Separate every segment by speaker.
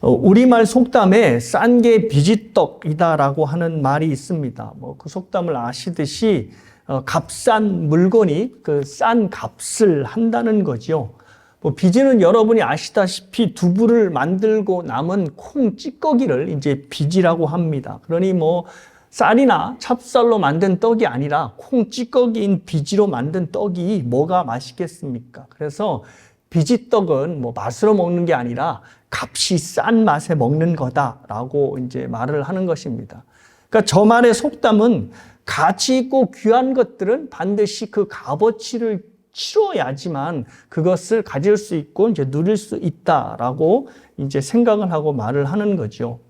Speaker 1: 우리말 속담에 싼 게 비지떡이다라고 하는 말이 있습니다. 그 속담을 아시듯이 값싼 물건이 그 싼 값을 한다는 거죠. 비지는 여러분이 아시다시피 두부를 만들고 남은 콩 찌꺼기를 이제 비지라고 합니다. 그러니 쌀이나 찹쌀로 만든 떡이 아니라 콩 찌꺼기인 비지로 만든 떡이 뭐가 맛있겠습니까? 그래서 비지떡은 맛으로 먹는 게 아니라 값이 싼 맛에 먹는 거다라고 이제 말을 하는 것입니다. 그러니까 저 말의 속담은 가치 있고 귀한 것들은 반드시 그 값어치를 치러야지만 그것을 가질 수 있고 이제 누릴 수 있다라고 이제 생각을 하고 말을 하는 거죠.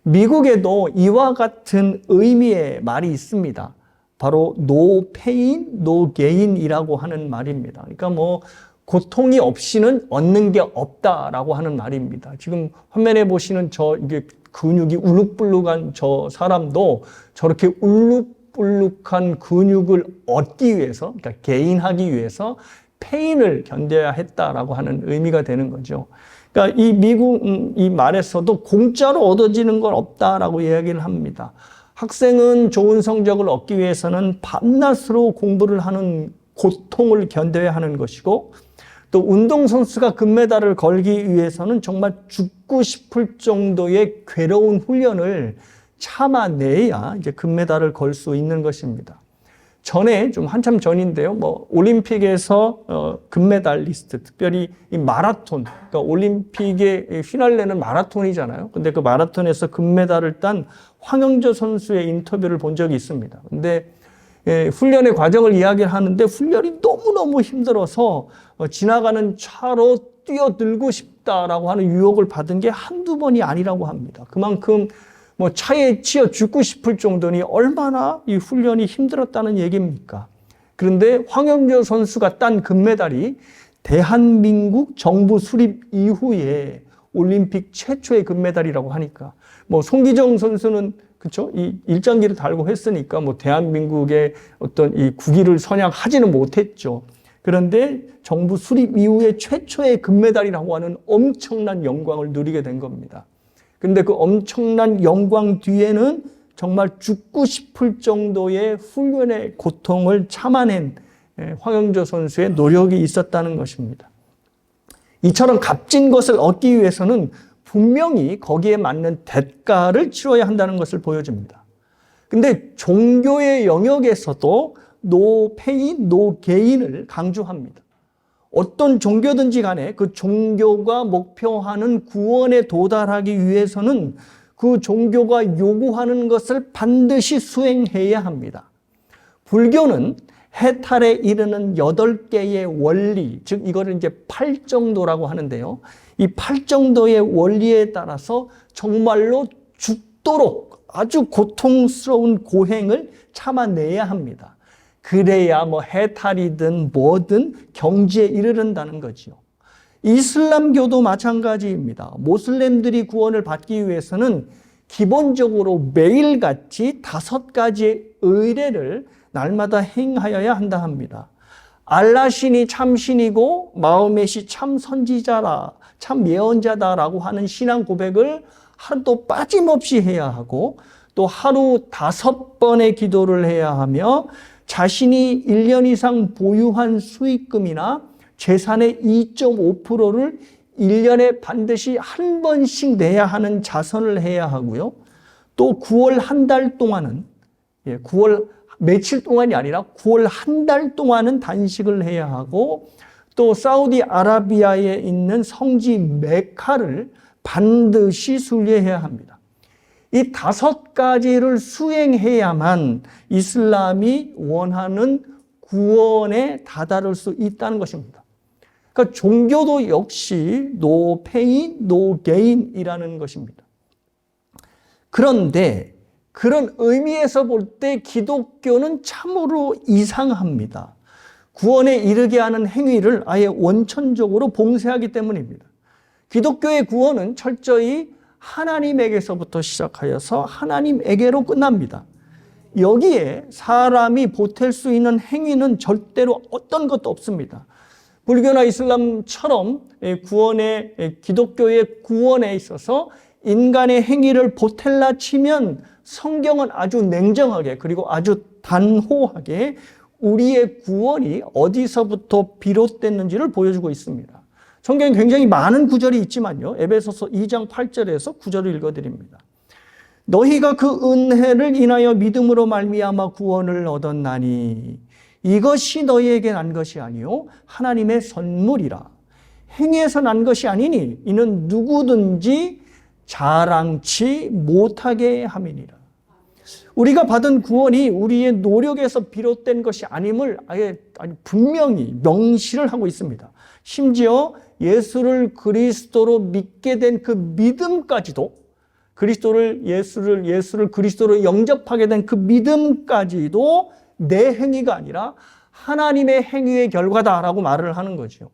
Speaker 1: 미국에도 이와 같은 의미의 말이 있습니다. 바로 no pain, no gain이라고 하는 말입니다. 그러니까 고통이 없이는 얻는 게 없다라고 하는 말입니다. 지금 화면에 보시는 이게 근육이 울룩불룩한 저 사람도 저렇게 울룩불룩한 근육을 얻기 위해서, 그러니까 개인하기 위해서 페인을 견뎌야 했다라고 하는 의미가 되는 거죠. 그러니까 이 미국 이 말에서도 공짜로 얻어지는 건 없다라고 이야기를 합니다. 학생은 좋은 성적을 얻기 위해서는 밤낮으로 공부를 하는 고통을 견뎌야 하는 것이고, 또 운동선수가 금메달을 걸기 위해서는 정말 죽고 싶을 정도의 괴로운 훈련을 참아내야 이제 금메달을 걸 수 있는 것입니다. 전에 좀 한참 전인데요. 올림픽에서 금메달리스트, 특별히 이 마라톤, 그러니까 올림픽의 휘날레는 마라톤이잖아요. 근데 그 마라톤에서 금메달을 딴 황영조 선수의 인터뷰를 본 적이 있습니다. 근데 훈련의 과정을 이야기를 하는데 훈련이 너무너무 힘들어서 지나가는 차로 뛰어들고 싶다라고 하는 유혹을 받은 게 한두 번이 아니라고 합니다. 그만큼 차에 치여 죽고 싶을 정도니 얼마나 이 훈련이 힘들었다는 얘기입니까? 그런데 황영조 선수가 딴 금메달이 대한민국 정부 수립 이후에 올림픽 최초의 금메달이라고 하니까 송기정 선수는 그렇죠? 이 일장기를 달고 했으니까 대한민국의 어떤 이 국위를 선양하지는 못했죠. 그런데 정부 수립 이후에 최초의 금메달이라고 하는 엄청난 영광을 누리게 된 겁니다. 그런데 그 엄청난 영광 뒤에는 정말 죽고 싶을 정도의 훈련의 고통을 참아낸 황영조 선수의 노력이 있었다는 것입니다. 이처럼 값진 것을 얻기 위해서는 분명히 거기에 맞는 대가를 치러야 한다는 것을 보여줍니다. 근데 종교의 영역에서도 no pain, no gain을 강조합니다. 어떤 종교든지 간에 그 종교가 목표하는 구원에 도달하기 위해서는 그 종교가 요구하는 것을 반드시 수행해야 합니다. 불교는 해탈에 이르는 8개의 원리, 즉 이거를 이제 팔정도라고 하는데요. 이 팔정도의 원리에 따라서 정말로 죽도록 아주 고통스러운 고행을 참아내야 합니다. 그래야 해탈이든 뭐든 경지에 이르른다는 거지요. 이슬람교도 마찬가지입니다. 모슬렘들이 구원을 받기 위해서는 기본적으로 매일같이 5가지의 의례를 날마다 행하여야 한다 합니다. 알라신이 참신이고 마호멧이 참 선지자라, 참 예언자다라고 하는 신앙 고백을 하루도 빠짐없이 해야 하고, 또 하루 5번의 기도를 해야 하며 자신이 1년 이상 보유한 수익금이나 재산의 2.5%를 1년에 반드시 한 번씩 내야 하는 자선을 해야 하고요. 또 9월 한 달 동안은 9월 며칠 동안이 아니라 9월 한 달 동안은 단식을 해야 하고, 또 사우디아라비아에 있는 성지 메카를 반드시 순례해야 합니다. 이 5가지를 수행해야만 이슬람이 원하는 구원에 다다를 수 있다는 것입니다. 그러니까 종교도 역시 no pain, no gain이라는 것입니다. 그런데 그런 의미에서 볼 때 기독교는 참으로 이상합니다. 구원에 이르게 하는 행위를 아예 원천적으로 봉쇄하기 때문입니다. 기독교의 구원은 철저히 하나님에게서부터 시작하여서 하나님에게로 끝납니다. 여기에 사람이 보탤 수 있는 행위는 절대로 어떤 것도 없습니다. 불교나 이슬람처럼 기독교의 구원에 있어서 인간의 행위를 보탤라 치면 성경은 아주 냉정하게 그리고 아주 단호하게 우리의 구원이 어디서부터 비롯됐는지를 보여주고 있습니다. 성경에 굉장히 많은 구절이 있지만요. 에베소서 2장 8절에서 9절을 읽어드립니다. 너희가 그 은혜를 인하여 믿음으로 말미암아 구원을 얻었나니 이것이 너희에게 난 것이 아니요 하나님의 선물이라. 행위에서 난 것이 아니니 이는 누구든지 자랑치 못하게 함이니라. 우리가 받은 구원이 우리의 노력에서 비롯된 것이 아님을 아주 분명히 명시를 하고 있습니다. 심지어 예수를 그리스도로 믿게 된 그 믿음까지도 예수를 그리스도로 영접하게 된 그 믿음까지도 내 행위가 아니라 하나님의 행위의 결과다라고 말을 하는 거죠.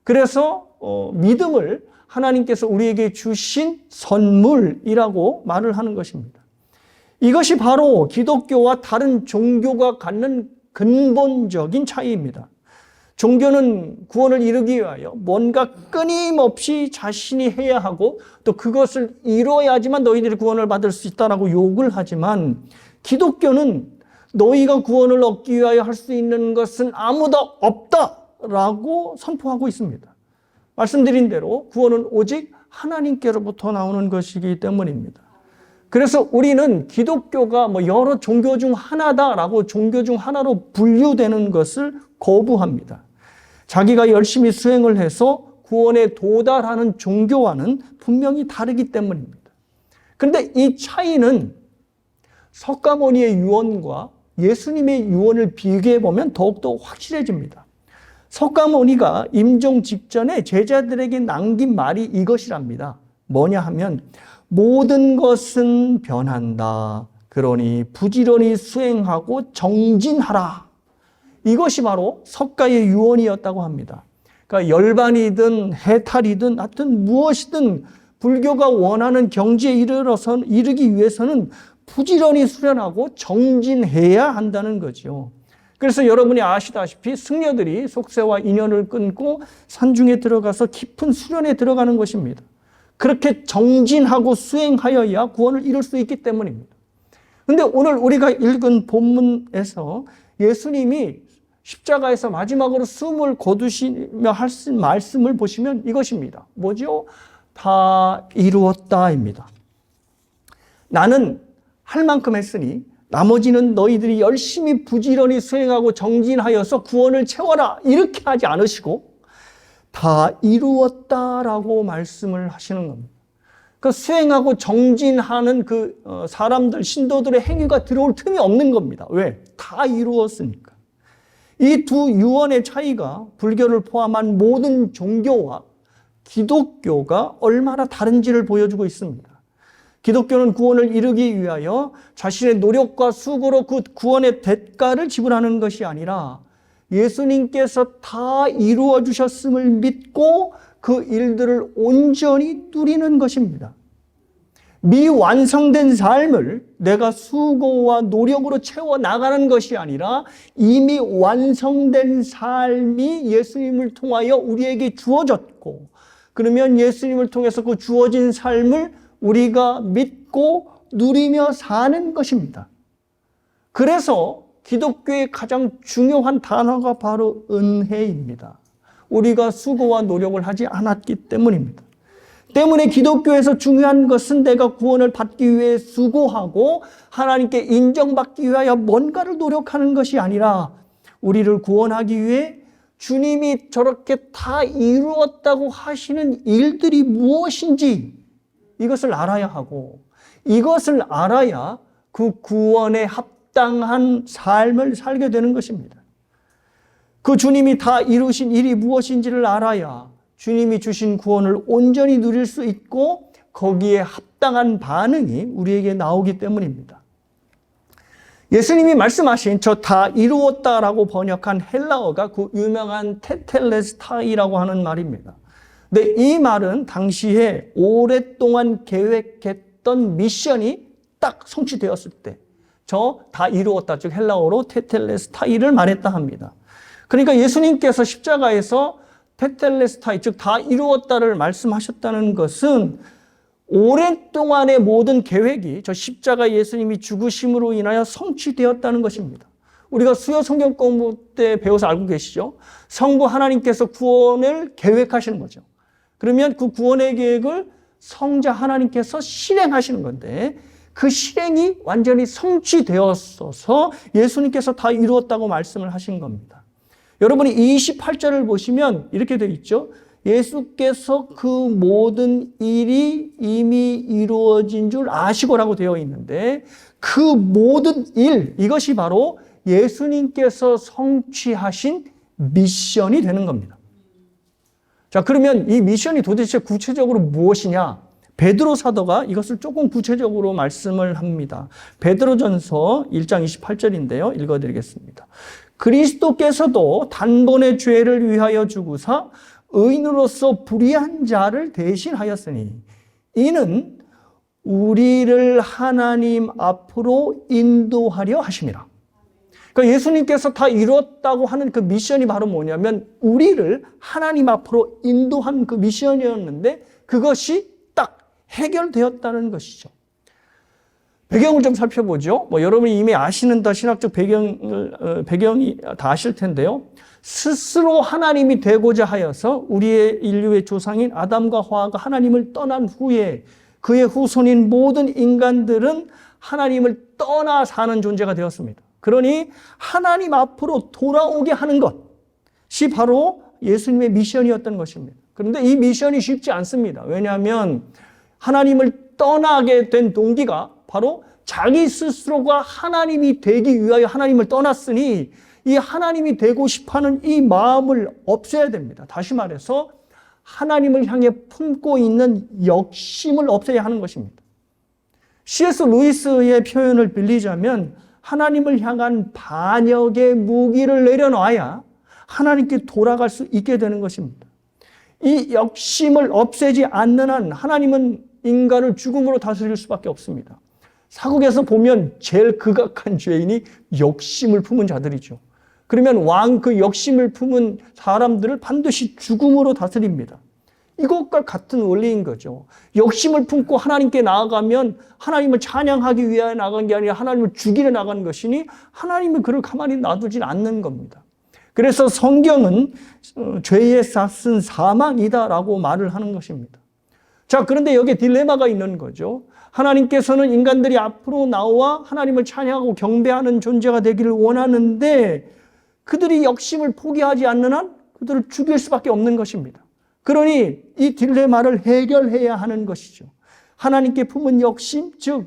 Speaker 1: 그래서 믿음을 하나님께서 우리에게 주신 선물이라고 말을 하는 것입니다. 이것이 바로 기독교와 다른 종교가 갖는 근본적인 차이입니다. 종교는 구원을 이루기 위하여 뭔가 끊임없이 자신이 해야 하고 또 그것을 이뤄야지만 너희들이 구원을 받을 수 있다라고 욕을 하지만 기독교는 너희가 구원을 얻기 위하여 할 수 있는 것은 아무도 없다라고 선포하고 있습니다. 말씀드린 대로 구원은 오직 하나님께로부터 나오는 것이기 때문입니다. 그래서 우리는 기독교가 여러 종교 중 하나다라고 종교 중 하나로 분류되는 것을 거부합니다. 자기가 열심히 수행을 해서 구원에 도달하는 종교와는 분명히 다르기 때문입니다. 그런데 이 차이는 석가모니의 유언과 예수님의 유언을 비교해 보면 더욱더 확실해집니다. 석가모니가 임종 직전에 제자들에게 남긴 말이 이것이랍니다. 뭐냐 하면 모든 것은 변한다. 그러니 부지런히 수행하고 정진하라. 이것이 바로 석가의 유언이었다고 합니다. 그러니까 열반이든 해탈이든 하여튼 무엇이든 불교가 원하는 경지에 이르기 위해서는 부지런히 수련하고 정진해야 한다는 거죠. 그래서 여러분이 아시다시피 승려들이 속세와 인연을 끊고 산중에 들어가서 깊은 수련에 들어가는 것입니다. 그렇게 정진하고 수행하여야 구원을 이룰 수 있기 때문입니다. 그런데 오늘 우리가 읽은 본문에서 예수님이 십자가에서 마지막으로 숨을 거두시며 하신 말씀을 보시면 이것입니다. 뭐죠? 다 이루었다입니다. 나는 할 만큼 했으니 나머지는 너희들이 열심히 부지런히 수행하고 정진하여서 구원을 채워라. 이렇게 하지 않으시고 다 이루었다라고 말씀을 하시는 겁니다. 그 수행하고 정진하는 사람들, 신도들의 행위가 들어올 틈이 없는 겁니다. 왜? 다 이루었으니까. 이 두 유언의 차이가 불교를 포함한 모든 종교와 기독교가 얼마나 다른지를 보여주고 있습니다. 기독교는 구원을 이루기 위하여 자신의 노력과 수고로 그 구원의 대가를 지불하는 것이 아니라 예수님께서 다 이루어 주셨음을 믿고 그 일들을 온전히 누리는 것입니다. 미완성된 삶을 내가 수고와 노력으로 채워나가는 것이 아니라 이미 완성된 삶이 예수님을 통하여 우리에게 주어졌고 그러면 예수님을 통해서 그 주어진 삶을 우리가 믿고 누리며 사는 것입니다. 그래서 기독교의 가장 중요한 단어가 바로 은혜입니다. 우리가 수고와 노력을 하지 않았기 때문입니다. 때문에 기독교에서 중요한 것은 내가 구원을 받기 위해 수고하고 하나님께 인정받기 위하여 뭔가를 노력하는 것이 아니라 우리를 구원하기 위해 주님이 저렇게 다 이루었다고 하시는 일들이 무엇인지 이것을 알아야 하고 이것을 알아야 그 구원에 합당한 삶을 살게 되는 것입니다. 그 주님이 다 이루신 일이 무엇인지를 알아야 주님이 주신 구원을 온전히 누릴 수 있고 거기에 합당한 반응이 우리에게 나오기 때문입니다. 예수님이 말씀하신 저 다 이루었다라고 번역한 헬라어가 그 유명한 테텔레스타이라고 하는 말입니다. 근데 이 말은 당시에 오랫동안 계획했던 미션이 딱 성취되었을 때 저 다 이루었다, 즉 헬라어로 테텔레스타이를 말했다 합니다. 그러니까 예수님께서 십자가에서 테텔레스타이, 즉 다 이루었다를 말씀하셨다는 것은 오랫동안의 모든 계획이 저 십자가 예수님이 죽으심으로 인하여 성취되었다는 것입니다. 우리가 수요 성경 공부 때 배워서 알고 계시죠? 성부 하나님께서 구원을 계획하시는 거죠. 그러면 그 구원의 계획을 성자 하나님께서 실행하시는 건데 그 실행이 완전히 성취되었어서 예수님께서 다 이루었다고 말씀을 하신 겁니다. 여러분이 28절을 보시면 이렇게 되어 있죠. 예수께서 그 모든 일이 이미 이루어진 줄 아시고라고 되어 있는데 그 모든 일, 이것이 바로 예수님께서 성취하신 미션이 되는 겁니다. 자, 그러면 이 미션이 도대체 구체적으로 무엇이냐? 베드로 사도가 이것을 조금 구체적으로 말씀을 합니다. 베드로전서 1장 28절인데요. 읽어드리겠습니다. 그리스도께서도 단번에 죄를 위하여 죽으사 의인으로서 불의한 자를 대신하였으니 이는 우리를 하나님 앞으로 인도하려 하심이라. 그러니까 예수님께서 다 이뤘다고 하는 그 미션이 바로 뭐냐면 우리를 하나님 앞으로 인도한 그 미션이었는데 그것이 딱 해결되었다는 것이죠. 배경을 좀 살펴보죠. 여러분이 이미 아시는 다 신학적 배경이 다 아실 텐데요. 스스로 하나님이 되고자 하여서 우리의 인류의 조상인 아담과 하와가 하나님을 떠난 후에 그의 후손인 모든 인간들은 하나님을 떠나 사는 존재가 되었습니다. 그러니 하나님 앞으로 돌아오게 하는 것이 바로 예수님의 미션이었던 것입니다. 그런데 이 미션이 쉽지 않습니다. 왜냐하면 하나님을 떠나게 된 동기가 바로 자기 스스로가 하나님이 되기 위하여 하나님을 떠났으니 이 하나님이 되고 싶어하는 이 마음을 없애야 됩니다. 다시 말해서 하나님을 향해 품고 있는 욕심을 없애야 하는 것입니다. C.S. 루이스의 표현을 빌리자면 하나님을 향한 반역의 무기를 내려놔야 하나님께 돌아갈 수 있게 되는 것입니다. 이 욕심을 없애지 않는 한 하나님은 인간을 죽음으로 다스릴 수밖에 없습니다. 사국에서 보면 제일 극악한 죄인이 욕심을 품은 자들이죠. 그러면 왕 그 욕심을 품은 사람들을 반드시 죽음으로 다스립니다. 이것과 같은 원리인 거죠. 욕심을 품고 하나님께 나아가면 하나님을 찬양하기 위하여 나간 게 아니라 하나님을 죽이려 나간 것이니 하나님은 그를 가만히 놔두진 않는 겁니다. 그래서 성경은 죄의 싹은 사망이다라고 말을 하는 것입니다. 자, 그런데 여기에 딜레마가 있는 거죠. 하나님께서는 인간들이 앞으로 나와 하나님을 찬양하고 경배하는 존재가 되기를 원하는데 그들이 욕심을 포기하지 않는 한 그들을 죽일 수밖에 없는 것입니다. 그러니 이 딜레마를 해결해야 하는 것이죠. 하나님께 품은 욕심, 즉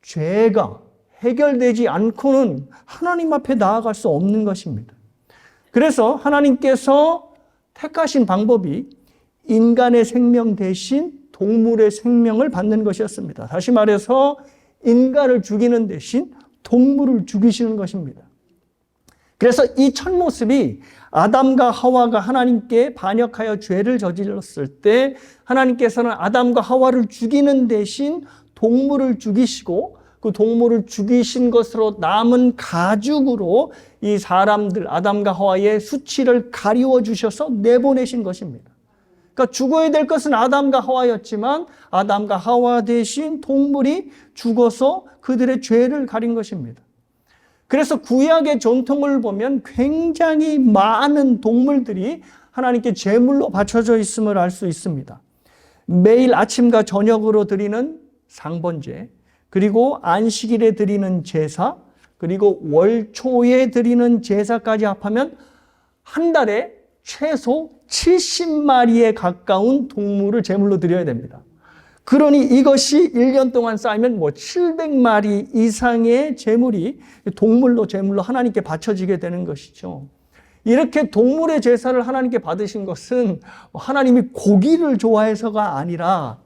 Speaker 1: 죄가 해결되지 않고는 하나님 앞에 나아갈 수 없는 것입니다. 그래서 하나님께서 택하신 방법이 인간의 생명 대신 동물의 생명을 받는 것이었습니다. 다시 말해서 인간을 죽이는 대신 동물을 죽이시는 것입니다. 그래서 이 첫 모습이 아담과 하와가 하나님께 반역하여 죄를 저질렀을 때 하나님께서는 아담과 하와를 죽이는 대신 동물을 죽이시고 그 동물을 죽이신 것으로 남은 가죽으로 이 사람들 아담과 하와의 수치를 가리워 주셔서 내보내신 것입니다. 그러니까 죽어야 될 것은 아담과 하와였지만 아담과 하와 대신 동물이 죽어서 그들의 죄를 가린 것입니다. 그래서 구약의 전통을 보면 굉장히 많은 동물들이 하나님께 제물로 바쳐져 있음을 알 수 있습니다. 매일 아침과 저녁으로 드리는 상번제, 그리고 안식일에 드리는 제사, 그리고 월초에 드리는 제사까지 합하면 한 달에 최소 70마리에 가까운 동물을 제물로 드려야 됩니다. 그러니 이것이 1년 동안 쌓이면 700마리 이상의 제물이 동물로 제물로 하나님께 바쳐지게 되는 것이죠. 이렇게 동물의 제사를 하나님께 받으신 것은 하나님이 고기를 좋아해서가 아니라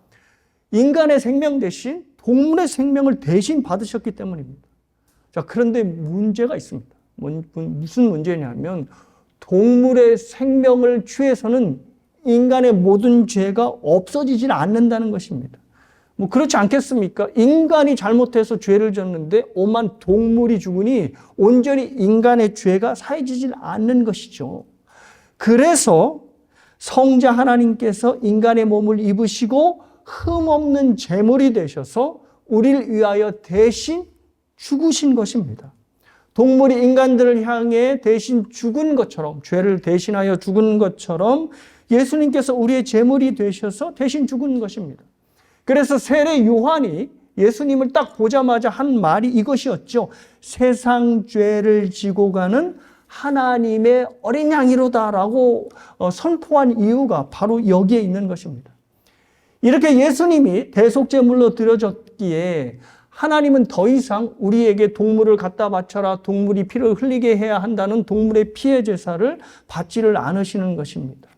Speaker 1: 인간의 생명 대신 동물의 생명을 대신 받으셨기 때문입니다. 자, 그런데 문제가 있습니다. 무슨 문제냐면 동물의 생명을 취해서는 인간의 모든 죄가 없어지질 않는다는 것입니다. 그렇지 않겠습니까? 인간이 잘못해서 죄를 졌는데 오만 동물이 죽으니 온전히 인간의 죄가 사해지질 않는 것이죠. 그래서 성자 하나님께서 인간의 몸을 입으시고 흠없는 제물이 되셔서 우리를 위하여 대신 죽으신 것입니다. 동물이 인간들을 향해 대신 죽은 것처럼, 죄를 대신하여 죽은 것처럼 예수님께서 우리의 제물이 되셔서 대신 죽은 것입니다. 그래서 세례 요한이 예수님을 딱 보자마자 한 말이 이것이었죠. 세상 죄를 지고 가는 하나님의 어린 양이로다라고 선포한 이유가 바로 여기에 있는 것입니다. 이렇게 예수님이 대속제물로 드려졌기에 하나님은 더 이상 우리에게 동물을 갖다 바쳐라, 동물이 피를 흘리게 해야 한다는 동물의 피해 제사를 받지를 않으시는 것입니다.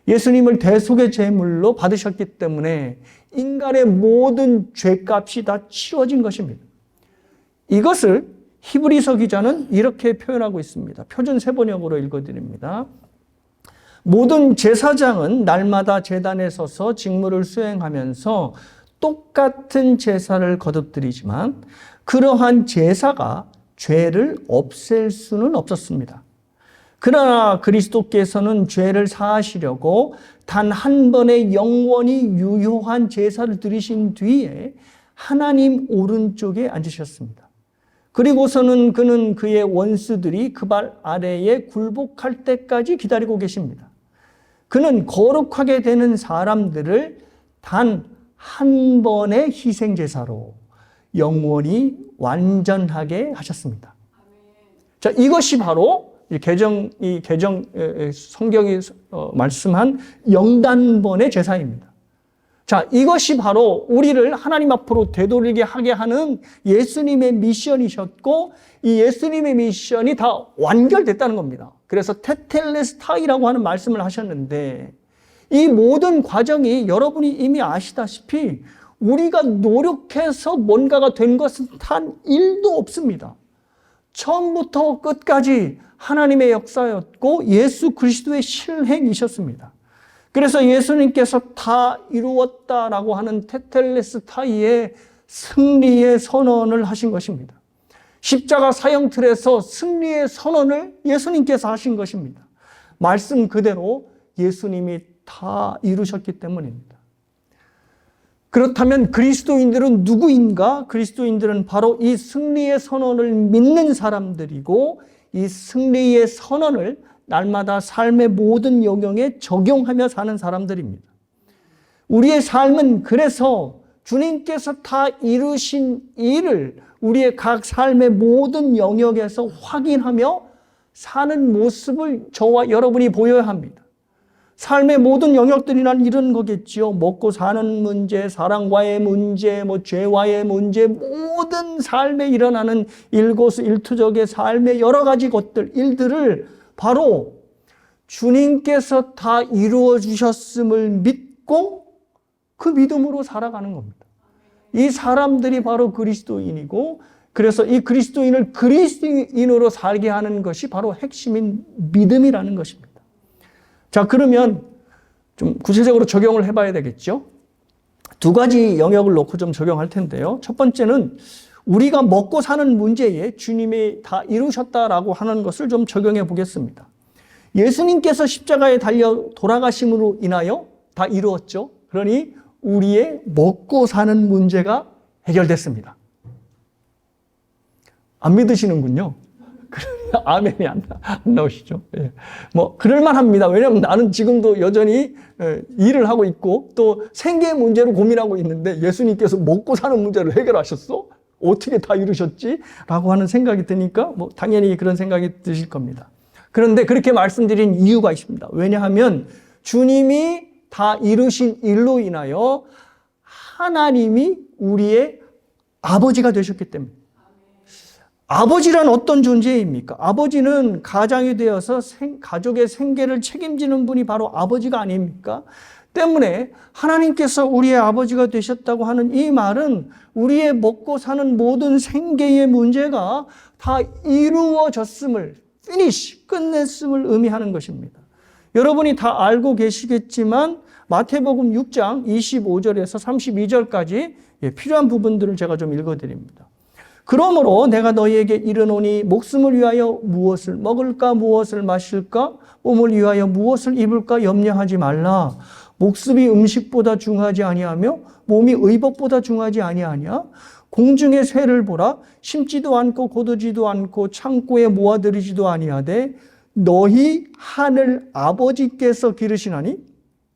Speaker 1: 예수님을 대속의 제물로 받으셨기 때문에 인간의 모든 죄값이 다 치러진 것입니다. 이것을 히브리서 기자는 이렇게 표현하고 있습니다. 표준 세번역으로 읽어드립니다. 모든 제사장은 날마다 제단에 서서 직무를 수행하면서 똑같은 제사를 거듭드리지만 그러한 제사가 죄를 없앨 수는 없었습니다. 그러나 그리스도께서는 죄를 사하시려고 단 한 번의 영원히 유효한 제사를 드리신 뒤에 하나님 오른쪽에 앉으셨습니다. 그리고서는 그는 그의 원수들이 그 발 아래에 굴복할 때까지 기다리고 계십니다. 그는 거룩하게 되는 사람들을 단 한 번의 희생제사로 영원히 완전하게 하셨습니다. 자, 이것이 바로 성경이 말씀한 영단번의 제사입니다. 자, 이것이 바로 우리를 하나님 앞으로 되돌리게 하게 하는 예수님의 미션이셨고, 이 예수님의 미션이 다 완결됐다는 겁니다. 그래서 테텔레스타이라고 하는 말씀을 하셨는데, 이 모든 과정이 여러분이 이미 아시다시피 우리가 노력해서 뭔가가 된 것은 단 1도 없습니다. 처음부터 끝까지 하나님의 역사였고 예수 그리스도의 실행이셨습니다. 그래서 예수님께서 다 이루었다라고 하는 테텔레스타이의 승리의 선언을 하신 것입니다. 십자가 사형틀에서 승리의 선언을 예수님께서 하신 것입니다. 말씀 그대로 예수님이 다 이루셨기 때문입니다. 그렇다면 그리스도인들은 누구인가? 그리스도인들은 바로 이 승리의 선언을 믿는 사람들이고, 이 승리의 선언을 날마다 삶의 모든 영역에 적용하며 사는 사람들입니다. 우리의 삶은 그래서 주님께서 다 이루신 일을 우리의 각 삶의 모든 영역에서 확인하며 사는 모습을 저와 여러분이 보여야 합니다. 삶의 모든 영역들이란 이런 거겠지요. 먹고 사는 문제, 사랑과의 문제, 죄와의 문제, 모든 삶에 일어나는 일거수일투족의 삶의 여러 가지 것들, 일들을 바로 주님께서 다 이루어 주셨음을 믿고 그 믿음으로 살아가는 겁니다. 이 사람들이 바로 그리스도인이고, 그래서 이 그리스도인을 그리스도인으로 살게 하는 것이 바로 핵심인 믿음이라는 것입니다. 자, 그러면 좀 구체적으로 적용을 해봐야 되겠죠? 두 가지 영역을 놓고 좀 적용할 텐데요. 첫 번째는 우리가 먹고 사는 문제에 주님이 다 이루셨다라고 하는 것을 좀 적용해 보겠습니다. 예수님께서 십자가에 달려 돌아가심으로 인하여 다 이루었죠. 그러니 우리의 먹고 사는 문제가 해결됐습니다. 안 믿으시는군요. 아멘이 안 나오시죠? 예. 그럴만합니다. 왜냐하면 나는 지금도 여전히 일을 하고 있고 또 생계 문제로 고민하고 있는데 예수님께서 먹고 사는 문제를 해결하셨어? 어떻게 다 이루셨지? 라고 하는 생각이 드니까 당연히 그런 생각이 드실 겁니다. 그런데 그렇게 말씀드린 이유가 있습니다. 왜냐하면 주님이 다 이루신 일로 인하여 하나님이 우리의 아버지가 되셨기 때문에. 아버지란 어떤 존재입니까? 아버지는 가장이 되어서 가족의 생계를 책임지는 분이 바로 아버지가 아닙니까? 때문에 하나님께서 우리의 아버지가 되셨다고 하는 이 말은 우리의 먹고 사는 모든 생계의 문제가 다 이루어졌음을, 끝냈음을 의미하는 것입니다. 여러분이 다 알고 계시겠지만 마태복음 6장 25절에서 32절까지 필요한 부분들을 제가 좀 읽어드립니다. 그러므로 내가 너희에게 이르노니 목숨을 위하여 무엇을 먹을까 무엇을 마실까 몸을 위하여 무엇을 입을까 염려하지 말라. 목숨이 음식보다 중하지 아니하며 몸이 의복보다 중하지 아니하냐. 공중의 새를 보라. 심지도 않고 거두지도 않고 창고에 모아들이지도 아니하되 너희 하늘 아버지께서 기르시나니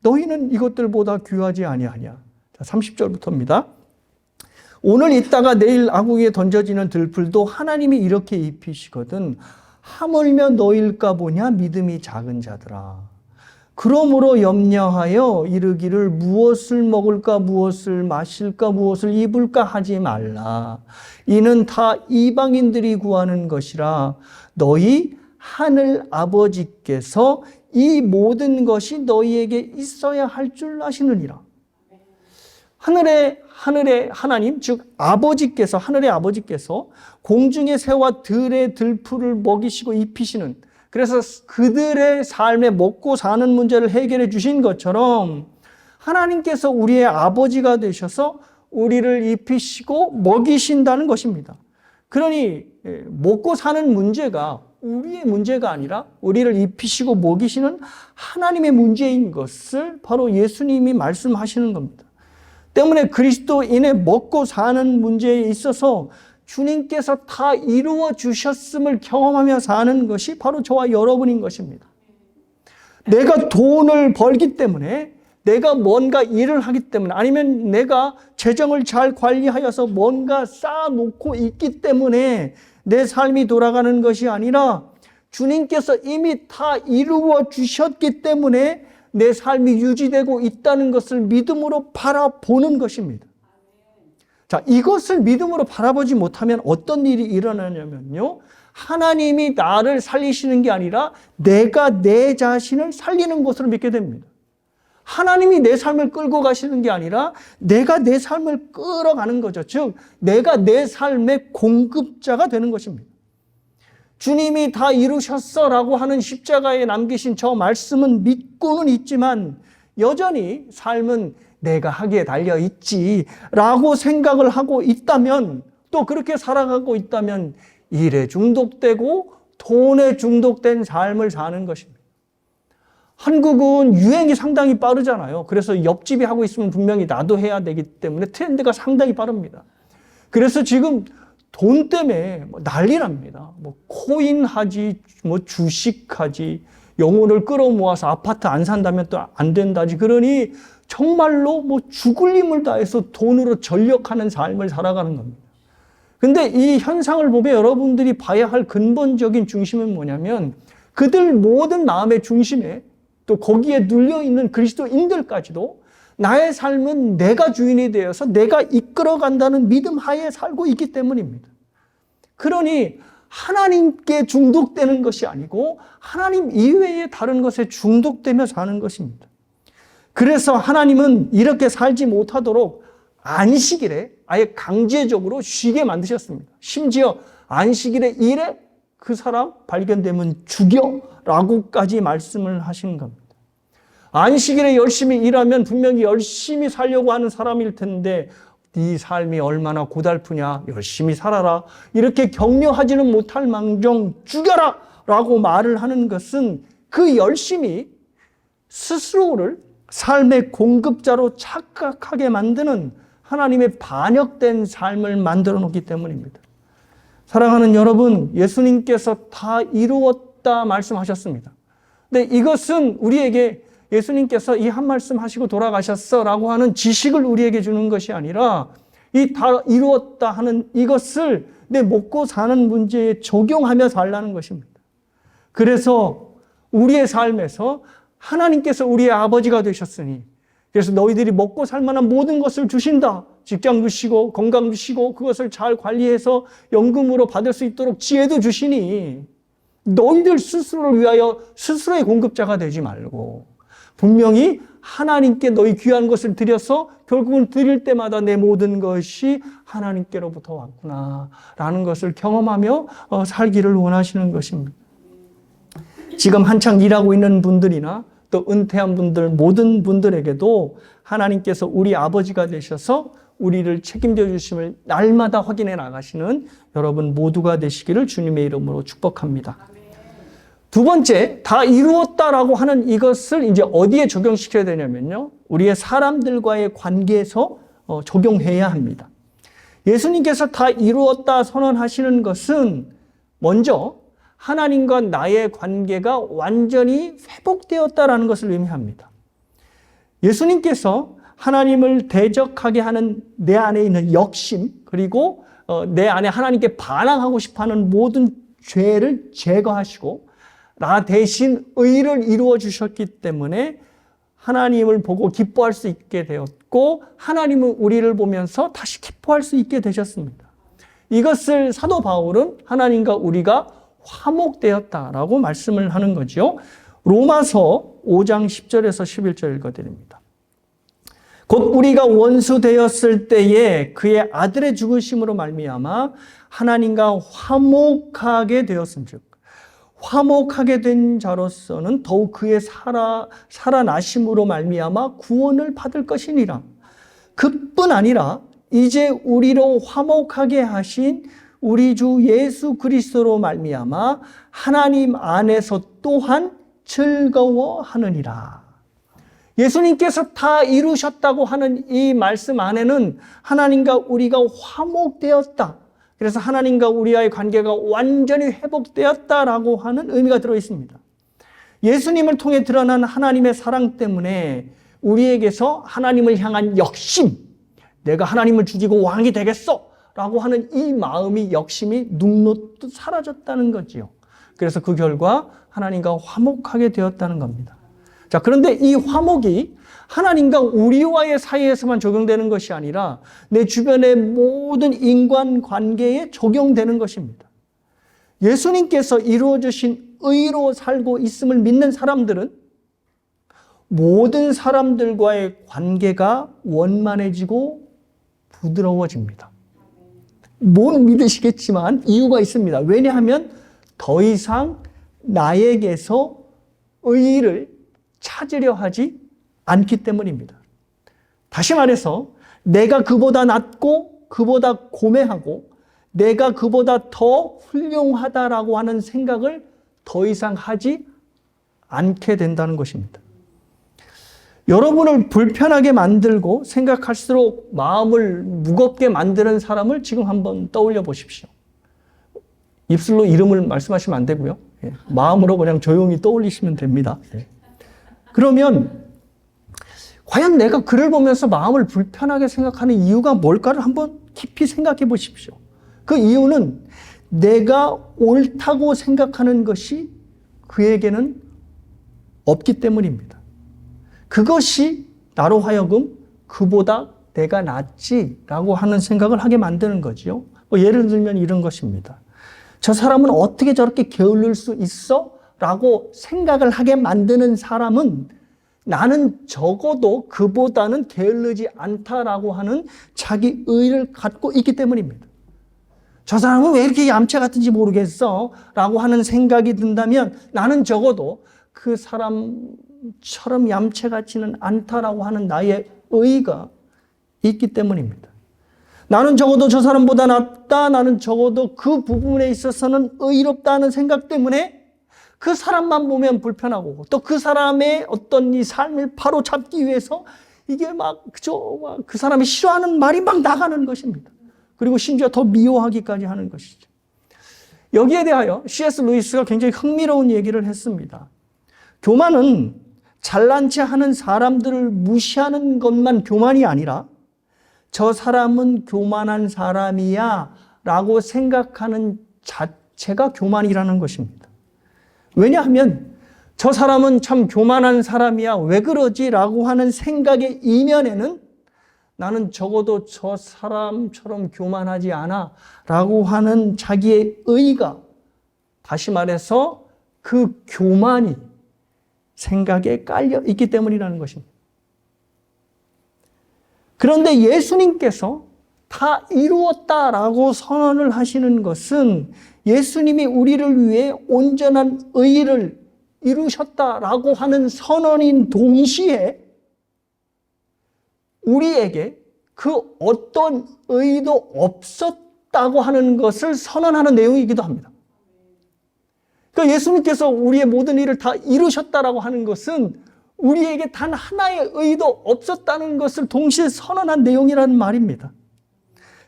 Speaker 1: 너희는 이것들보다 귀하지 아니하냐. 자, 30절부터입니다. 오늘 있다가 내일 아궁이에 던져지는 들풀도 하나님이 이렇게 입히시거든 하물며 너일까 보냐 믿음이 작은 자들아. 그러므로 염려하여 이르기를 무엇을 먹을까 무엇을 마실까 무엇을 입을까 하지 말라. 이는 다 이방인들이 구하는 것이라. 너희 하늘 아버지께서 이 모든 것이 너희에게 있어야 할 줄 아시느니라. 하늘의 하나님, 즉 아버지께서, 하늘의 아버지께서 공중의 새와 들의 들풀을 먹이시고 입히시는, 그래서 그들의 삶에 먹고 사는 문제를 해결해 주신 것처럼 하나님께서 우리의 아버지가 되셔서 우리를 입히시고 먹이신다는 것입니다. 그러니 먹고 사는 문제가 우리의 문제가 아니라 우리를 입히시고 먹이시는 하나님의 문제인 것을 바로 예수님이 말씀하시는 겁니다. 때문에 그리스도인의 먹고 사는 문제에 있어서 주님께서 다 이루어 주셨음을 경험하며 사는 것이 바로 저와 여러분인 것입니다. 내가 돈을 벌기 때문에, 내가 뭔가 일을 하기 때문에, 아니면 내가 재정을 잘 관리하여서 뭔가 쌓아놓고 있기 때문에 내 삶이 돌아가는 것이 아니라 주님께서 이미 다 이루어 주셨기 때문에 내 삶이 유지되고 있다는 것을 믿음으로 바라보는 것입니다. 자, 이것을 믿음으로 바라보지 못하면 어떤 일이 일어나냐면요, 하나님이 나를 살리시는 게 아니라 내가 내 자신을 살리는 것으로 믿게 됩니다. 하나님이 내 삶을 끌고 가시는 게 아니라 내가 내 삶을 끌어가는 거죠. 즉, 내가 내 삶의 공급자가 되는 것입니다. 주님이 다 이루셨어 라고 하는 십자가에 남기신 저 말씀은 믿고는 있지만 여전히 삶은 내가 하기에 달려있지 라고 생각을 하고 있다면, 또 그렇게 살아가고 있다면 일에 중독되고 돈에 중독된 삶을 사는 것입니다. 한국은 유행이 상당히 빠르잖아요. 그래서 옆집이 하고 있으면 분명히 나도 해야 되기 때문에 트렌드가 상당히 빠릅니다. 그래서 지금 돈 때문에 난리 납니다. 코인 하지, 주식 하지, 영혼을 끌어모아서 아파트 안 산다면 또 안 된다지. 그러니 정말로 죽을 힘을 다해서 돈으로 전력하는 삶을 살아가는 겁니다. 근데 이 현상을 보면 여러분들이 봐야 할 근본적인 중심은 뭐냐면, 그들 모든 마음의 중심에 또 거기에 눌려있는 그리스도인들까지도 나의 삶은 내가 주인이 되어서 내가 이끌어간다는 믿음 하에 살고 있기 때문입니다. 그러니 하나님께 중독되는 것이 아니고 하나님 이외의 다른 것에 중독되며 사는 것입니다. 그래서 하나님은 이렇게 살지 못하도록 안식일에 아예 강제적으로 쉬게 만드셨습니다. 심지어 안식일에 일에 그 사람 발견되면 죽여라고까지 말씀을 하신 겁니다. 안식일에 열심히 일하면 분명히 열심히 살려고 하는 사람일 텐데 네 삶이 얼마나 고달프냐, 열심히 살아라, 이렇게 격려하지는 못할 망정 죽여라 라고 말을 하는 것은 그 열심히 스스로를 삶의 공급자로 착각하게 만드는 하나님의 반역된 삶을 만들어 놓기 때문입니다. 사랑하는 여러분, 예수님께서 다 이루었다 말씀하셨습니다. 근데 이것은 우리에게 예수님께서 이 한 말씀 하시고 돌아가셨어 라고 하는 지식을 우리에게 주는 것이 아니라 이 다 이루었다 하는 이것을 내 먹고 사는 문제에 적용하며 살라는 것입니다. 그래서 우리의 삶에서 하나님께서 우리의 아버지가 되셨으니, 그래서 너희들이 먹고 살 만한 모든 것을 주신다. 직장 주시고 건강 주시고 그것을 잘 관리해서 연금으로 받을 수 있도록 지혜도 주시니 너희들 스스로를 위하여 스스로의 공급자가 되지 말고 분명히 하나님께 너희 귀한 것을 드려서 결국은 드릴 때마다 내 모든 것이 하나님께로부터 왔구나 라는 것을 경험하며 살기를 원하시는 것입니다. 지금 한창 일하고 있는 분들이나 또 은퇴한 분들, 모든 분들에게도 하나님께서 우리 아버지가 되셔서 우리를 책임져 주심을 날마다 확인해 나가시는 여러분 모두가 되시기를 주님의 이름으로 축복합니다. 두 번째, 다 이루었다라고 하는 이것을 이제 어디에 적용시켜야 되냐면요, 우리의 사람들과의 관계에서 적용해야 합니다. 예수님께서 다 이루었다 선언하시는 것은 먼저 하나님과 나의 관계가 완전히 회복되었다라는 것을 의미합니다. 예수님께서 하나님을 대적하게 하는 내 안에 있는 역심, 그리고 내 안에 하나님께 반항하고 싶어하는 모든 죄를 제거하시고 나 대신 의를 이루어 주셨기 때문에 하나님을 보고 기뻐할 수 있게 되었고, 하나님은 우리를 보면서 다시 기뻐할 수 있게 되셨습니다. 이것을 사도 바울은 하나님과 우리가 화목되었다라고 말씀을 하는 거죠. 로마서 5장 10절에서 11절 읽어드립니다. 곧 우리가 원수 되었을 때에 그의 아들의 죽으심으로 말미암아 하나님과 화목하게 되었은즉, 화목하게 된 자로서는 더욱 그의 살아나심으로 말미암아 구원을 받을 것이니라. 그뿐 아니라 이제 우리로 화목하게 하신 우리 주 예수 그리스도로 말미암아 하나님 안에서 또한 즐거워하느니라. 예수님께서 다 이루셨다고 하는 이 말씀 안에는 하나님과 우리가 화목되었다, 그래서 하나님과 우리와의 관계가 완전히 회복되었다라고 하는 의미가 들어있습니다. 예수님을 통해 드러난 하나님의 사랑 때문에 우리에게서 하나님을 향한 역심, 내가 하나님을 죽이고 왕이 되겠어 라고 하는 이 마음이, 역심이 눅눅 사라졌다는 거지요. 그래서 그 결과 하나님과 화목하게 되었다는 겁니다. 자, 그런데 이 화목이 하나님과 우리와의 사이에서만 적용되는 것이 아니라 내 주변의 모든 인간관계에 적용되는 것입니다. 예수님께서 이루어주신 의로 살고 있음을 믿는 사람들은 모든 사람들과의 관계가 원만해지고 부드러워집니다. 못 믿으시겠지만 이유가 있습니다. 왜냐하면 더 이상 나에게서 의의를 찾으려 하지 않기 때문입니다. 다시 말해서 내가 그보다 낫고 그보다 고매하고 내가 그보다 더 훌륭하다라고 하는 생각을 더 이상 하지 않게 된다는 것입니다. 여러분을 불편하게 만들고 생각할수록 마음을 무겁게 만드는 사람을 지금 한번 떠올려 보십시오. 입술로 이름을 말씀하시면 안 되고요. 마음으로 그냥 조용히 떠올리시면 됩니다. 그러면 과연 내가 그를 보면서 마음을 불편하게 생각하는 이유가 뭘까를 한번 깊이 생각해 보십시오. 그 이유는 내가 옳다고 생각하는 것이 그에게는 없기 때문입니다. 그것이 나로 하여금 그보다 내가 낫지라고 하는 생각을 하게 만드는 거지요. 예를 들면 이런 것입니다. 저 사람은 어떻게 저렇게 게을를 수 있어? 라고 생각을 하게 만드는 사람은 나는 적어도 그보다는 게을르지 않다라고 하는 자기 의의를 갖고 있기 때문입니다. 저 사람은 왜 이렇게 얌체 같은지 모르겠어 라고 하는 생각이 든다면 나는 적어도 그 사람처럼 얌체 같지는 않다라고 하는 나의 의의가 있기 때문입니다. 나는 적어도 저 사람보다 낫다, 나는 적어도 그 부분에 있어서는 의롭다는 생각 때문에 그 사람만 보면 불편하고 또 그 사람의 어떤 이 삶을 바로 잡기 위해서 이게 그 사람이 싫어하는 말이 막 나가는 것입니다. 그리고 심지어 더 미워하기까지 하는 것이죠. 여기에 대하여 C.S. 루이스가 굉장히 흥미로운 얘기를 했습니다. 교만은 잘난 체 하는 사람들을 무시하는 것만 교만이 아니라 저 사람은 교만한 사람이야 라고 생각하는 자체가 교만이라는 것입니다. 왜냐하면 저 사람은 참 교만한 사람이야, 왜 그러지? 라고 하는 생각의 이면에는 나는 적어도 저 사람처럼 교만하지 않아 라고 하는 자기의 의의가, 다시 말해서 그 교만이 생각에 깔려 있기 때문이라는 것입니다. 그런데 예수님께서 다 이루었다라고 선언을 하시는 것은 예수님이 우리를 위해 온전한 의의를 이루셨다라고 하는 선언인 동시에 우리에게 그 어떤 의도 없었다고 하는 것을 선언하는 내용이기도 합니다. 그러니까 예수님께서 우리의 모든 일을 다 이루셨다라고 하는 것은 우리에게 단 하나의 의도 없었다는 것을 동시에 선언한 내용이라는 말입니다.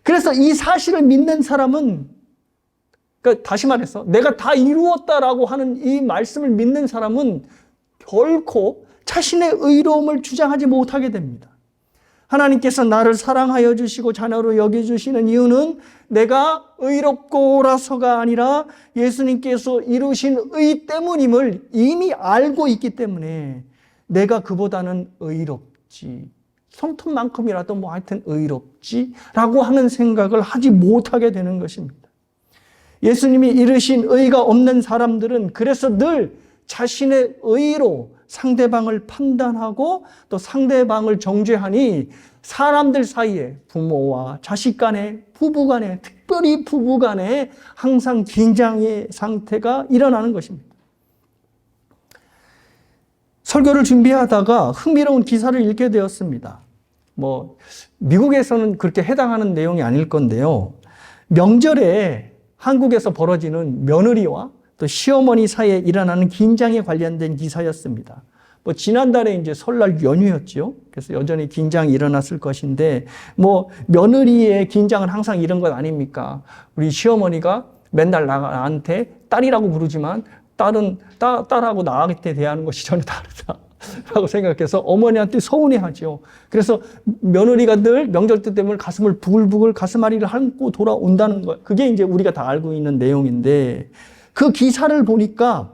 Speaker 1: 그래서 이 사실을 믿는 사람은, 그러니까 다시 말해서 내가 다 이루었다라고 하는 이 말씀을 믿는 사람은 결코 자신의 의로움을 주장하지 못하게 됩니다. 하나님께서 나를 사랑하여 주시고 자녀로 여겨주시는 이유는 내가 의롭고라서가 아니라 예수님께서 이루신 의 때문임을 이미 알고 있기 때문에 내가 그보다는 의롭지, 손톱만큼이라도 뭐 하여튼 의롭지 라고 하는 생각을 하지 못하게 되는 것입니다. 예수님이 이루신 의가 없는 사람들은 그래서 늘 자신의 의로 상대방을 판단하고 또 상대방을 정죄하니 사람들 사이에 부모와 자식 간에, 부부 간에, 특별히 부부 간에 항상 긴장의 상태가 일어나는 것입니다. 설교를 준비하다가 흥미로운 기사를 읽게 되었습니다. 미국에서는 그렇게 해당하는 내용이 아닐 건데요. 명절에 한국에서 벌어지는 며느리와 또 시어머니 사이에 일어나는 긴장에 관련된 기사였습니다. 지난달에 이제 설날 연휴였죠. 그래서 여전히 긴장이 일어났을 것인데, 며느리의 긴장은 항상 이런 것 아닙니까? 우리 시어머니가 맨날 나한테 딸이라고 부르지만, 딸하고 나한테 대하는 것이 전혀 다르다라고 생각해서 어머니한테 서운해하죠. 그래서 며느리가 늘 명절 때 되면 가슴을 부글부글 가슴앓이를 안고 돌아온다는 거예요. 그게 이제 우리가 다 알고 있는 내용인데, 그 기사를 보니까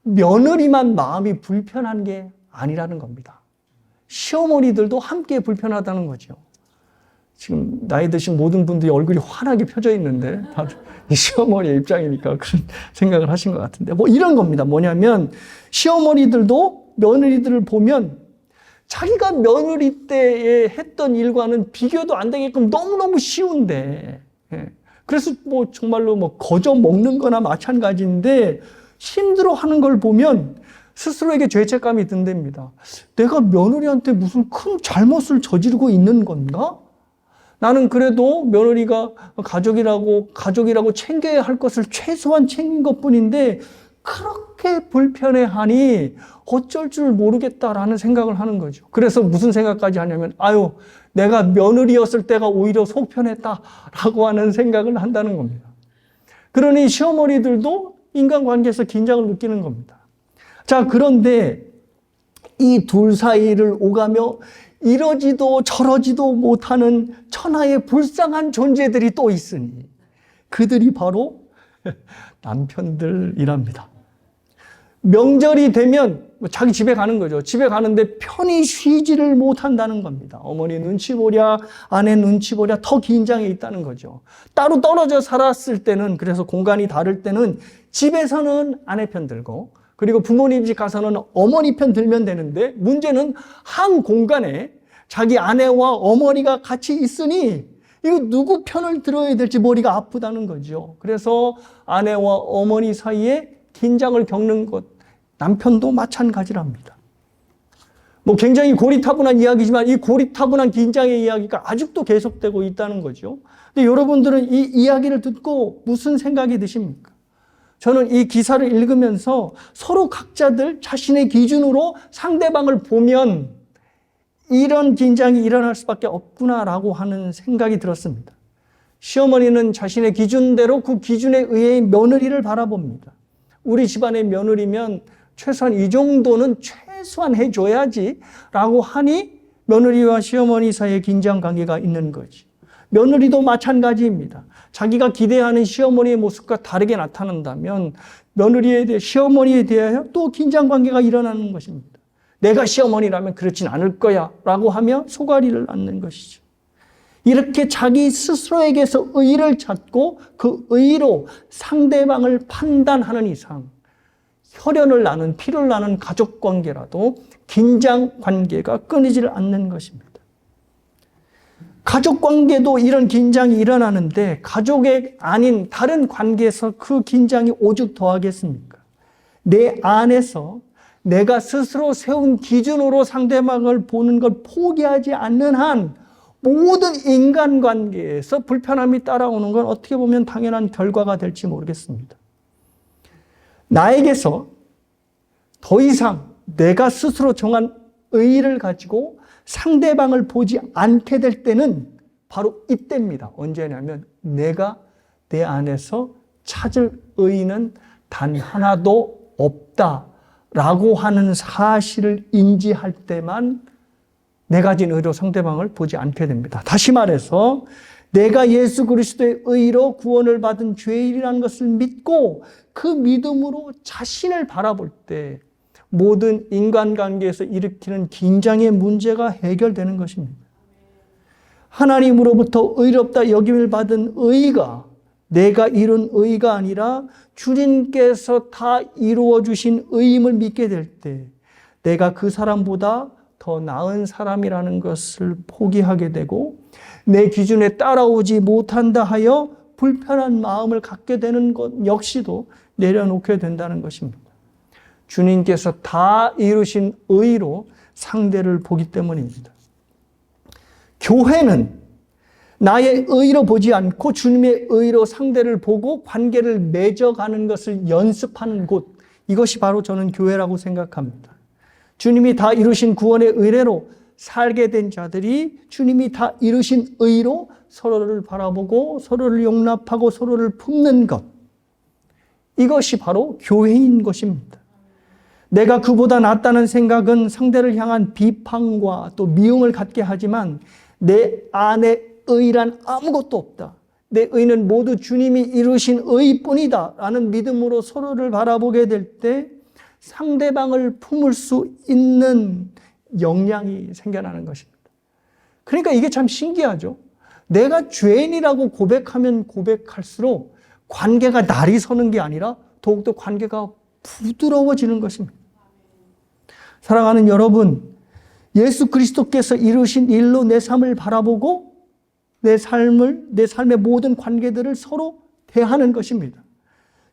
Speaker 1: 며느리만 마음이 불편한 게 아니라는 겁니다. 시어머니들도 함께 불편하다는 거죠. 지금 나이 드신 모든 분들이 얼굴이 환하게 펴져 있는데 다들 이 시어머니의 입장이니까 그런 생각을 하신 것 같은데, 이런 겁니다. 뭐냐면 시어머니들도 며느리들을 보면 자기가 며느리 때에 했던 일과는 비교도 안 되게끔 너무너무 쉬운데, 그래서 정말로 거저 먹는 거나 마찬가지인데 힘들어하는 걸 보면 스스로에게 죄책감이 든답니다. 내가 며느리한테 무슨 큰 잘못을 저지르고 있는 건가? 나는 그래도 며느리가 가족이라고 챙겨야 할 것을 최소한 챙긴 것뿐인데 그렇게 불편해하니 어쩔 줄 모르겠다라는 생각을 하는 거죠. 그래서 무슨 생각까지 하냐면 내가 며느리였을 때가 오히려 속 편했다라고 하는 생각을 한다는 겁니다. 그러니 시어머니들도 인간관계에서 긴장을 느끼는 겁니다. 자, 그런데 이 둘 사이를 오가며 이러지도 저러지도 못하는 천하의 불쌍한 존재들이 또 있으니 그들이 바로 남편들이랍니다. 명절이 되면 자기 집에 가는 거죠. 집에 가는데 편히 쉬지를 못한다는 겁니다. 어머니 눈치 보랴, 아내 눈치 보랴 더 긴장해 있다는 거죠. 따로 떨어져 살았을 때는, 그래서 공간이 다를 때는 집에서는 아내 편 들고 그리고 부모님 집 가서는 어머니 편 들면 되는데, 문제는 한 공간에 자기 아내와 어머니가 같이 있으니 이거 누구 편을 들어야 될지 머리가 아프다는 거죠. 그래서 아내와 어머니 사이에 긴장을 겪는 것, 남편도 마찬가지랍니다. 굉장히 고리타분한 이야기지만 이 고리타분한 긴장의 이야기가 아직도 계속되고 있다는 거죠. 근데 여러분들은 이 이야기를 듣고 무슨 생각이 드십니까? 저는 이 기사를 읽으면서 서로 각자들 자신의 기준으로 상대방을 보면 이런 긴장이 일어날 수밖에 없구나라고 하는 생각이 들었습니다. 시어머니는 자신의 기준대로 그 기준에 의해 며느리를 바라봅니다. 우리 집안의 며느리면 최소한 이 정도는 최소한 해줘야지 라고 하니 며느리와 시어머니 사이에 긴장 관계가 있는 거지. 며느리도 마찬가지입니다. 자기가 기대하는 시어머니의 모습과 다르게 나타난다면 며느리에 대해, 시어머니에 대하여 또 긴장 관계가 일어나는 것입니다. 내가 시어머니라면 그렇진 않을 거야 라고 하며 속앓이를 낳는 것이죠. 이렇게 자기 스스로에게서 의를 찾고 그 의로 상대방을 판단하는 이상 혈연을 나눈, 피를 나눈 가족관계라도 긴장관계가 끊이질 않는 것입니다. 가족관계도 이런 긴장이 일어나는데 가족이 아닌 다른 관계에서 그 긴장이 오죽 더하겠습니까? 내 안에서 내가 스스로 세운 기준으로 상대방을 보는 걸 포기하지 않는 한 모든 인간관계에서 불편함이 따라오는 건 어떻게 보면 당연한 결과가 될지 모르겠습니다. 나에게서 더 이상 내가 스스로 정한 의의를 가지고 상대방을 보지 않게 될 때는 바로 이때입니다. 언제냐면 내가 내 안에서 찾을 의의는 단 하나도 없다라고 하는 사실을 인지할 때만 내 가진 의로 상대방을 보지 않게 됩니다. 다시 말해서 내가 예수 그리스도의 의로 구원을 받은 죄인이라는 것을 믿고 그 믿음으로 자신을 바라볼 때 모든 인간관계에서 일으키는 긴장의 문제가 해결되는 것입니다. 하나님으로부터 의롭다 여김을 받은 의가 내가 이룬 의가 아니라 주님께서 다 이루어 주신 의임을 믿게 될 때 내가 그 사람보다 더 나은 사람이라는 것을 포기하게 되고 내 기준에 따라오지 못한다 하여 불편한 마음을 갖게 되는 것 역시도 내려놓게 된다는 것입니다. 주님께서 다 이루신 의로 상대를 보기 때문입니다. 교회는 나의 의로 보지 않고 주님의 의로 상대를 보고 관계를 맺어가는 것을 연습하는 곳, 이것이 바로 저는 교회라고 생각합니다. 주님이 다 이루신 구원의 의례로 살게 된 자들이 주님이 다 이루신 의로 서로를 바라보고 서로를 용납하고 서로를 품는 것, 이것이 바로 교회인 것입니다. 내가 그보다 낫다는 생각은 상대를 향한 비판과 또 미움을 갖게 하지만 내 안에 의란 아무것도 없다. 내 의는 모두 주님이 이루신 의뿐이다 라는 믿음으로 서로를 바라보게 될 때 상대방을 품을 수 있는 역량이 생겨나는 것입니다. 그러니까 이게 참 신기하죠. 내가 죄인이라고 고백하면 고백할수록 관계가 날이 서는 게 아니라 더욱더 관계가 부드러워지는 것입니다. 사랑하는 여러분, 예수 그리스도께서 이루신 일로 내 삶을 바라보고 내 삶의 모든 관계들을 서로 대하는 것입니다.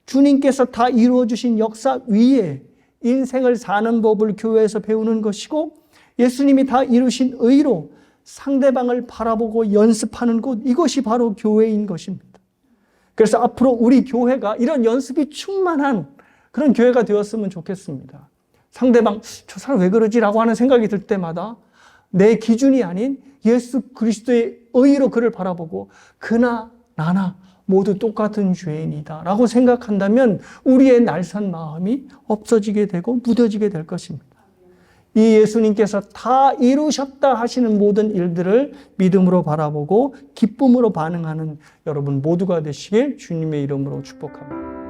Speaker 1: 주님께서 다 이루어 주신 역사 위에 인생을 사는 법을 교회에서 배우는 것이고 예수님이 다 이루신 의로 상대방을 바라보고 연습하는 곳, 이것이 바로 교회인 것입니다. 그래서 앞으로 우리 교회가 이런 연습이 충만한 그런 교회가 되었으면 좋겠습니다. 상대방 저 사람 왜 그러지라고 하는 생각이 들 때마다 내 기준이 아닌 예수 그리스도의 의로 그를 바라보고 그나 나나 모두 똑같은 죄인이다 라고 생각한다면 우리의 날선 마음이 없어지게 되고 무뎌지게 될 것입니다. 이 예수님께서 다 이루셨다 하시는 모든 일들을 믿음으로 바라보고 기쁨으로 반응하는 여러분 모두가 되시길 주님의 이름으로 축복합니다.